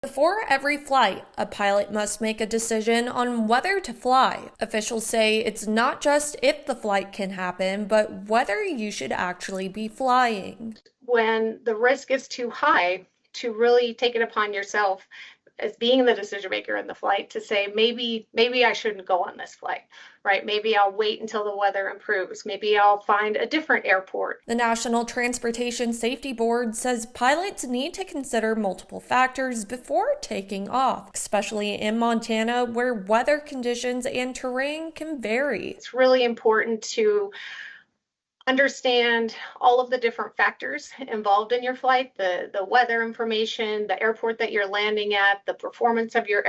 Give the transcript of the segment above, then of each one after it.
Before every flight, a pilot must make a decision on whether to fly. Officials say it's not just if the flight can happen, but whether you should actually be flying. When the risk is too high, to really take it upon yourself as being the decision maker in the flight to say maybe I shouldn't go on this flight, right? Maybe I'll wait until the weather improves. Maybe I'll find a different airport. The National Transportation Safety Board says pilots need to consider multiple factors before taking off, especially in Montana where weather conditions and terrain can vary. It's really important to understand all of the different factors involved in your flight, the weather information, the airport that you're landing at, the performance of your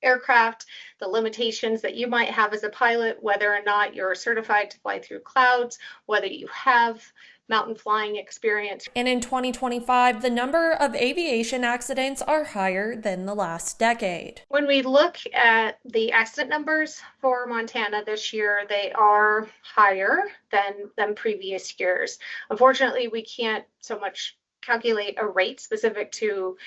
aircraft, the limitations that you might have as a pilot, whether or not you're certified to fly through clouds, whether you have mountain flying experience. And in 2025, the number of aviation accidents are higher than the last decade. When we look at the accident numbers for Montana this year, they are higher than previous years. Unfortunately, we can't so much calculate a rate specific to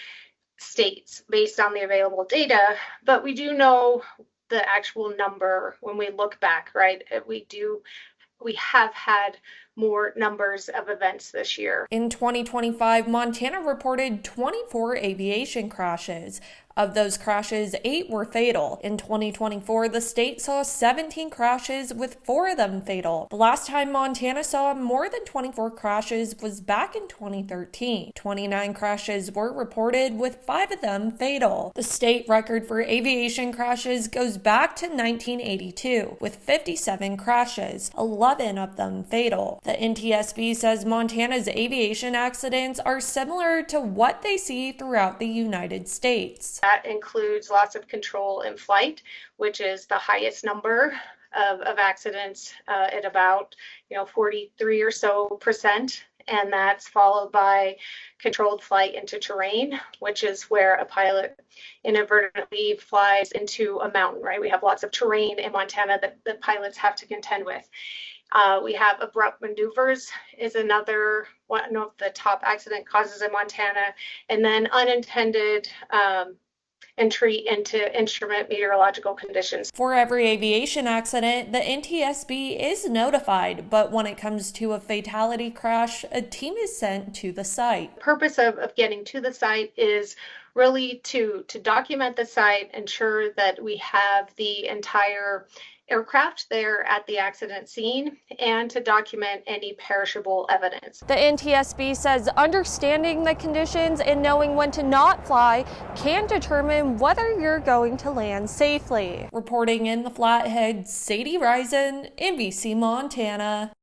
states based on the available data, but we do know the actual number when we look back, right? We have had more numbers of events this year. In 2025, Montana reported 24 aviation crashes. Of those crashes, 8 were fatal. In 2024, the state saw 17 crashes, with 4 of them fatal. The last time Montana saw more than 24 crashes was back in 2013. 29 crashes were reported, with 5 of them fatal. The state record for aviation crashes goes back to 1982, with 57 crashes, 11 of them fatal. The NTSB says Montana's aviation accidents are similar to what they see throughout the United States. That includes loss of control in flight, which is the highest number of accidents at about 43 or so percent. And that's followed by controlled flight into terrain, which is where a pilot inadvertently flies into a mountain, right? We have lots of terrain in Montana that pilots have to contend with. We have abrupt maneuvers is another one of the top accident causes in Montana, and then unintended entry into instrument meteorological conditions. For every aviation accident, the NTSB is notified, but when it comes to a fatality crash, a team is sent to the site. The purpose of getting to the site is really to document the site, ensure that we have the entire aircraft there at the accident scene, and to document any perishable evidence. The NTSB says understanding the conditions and knowing when to not fly can determine whether you're going to land safely. Reporting in the Flathead, Sadie Risen, NBC Montana.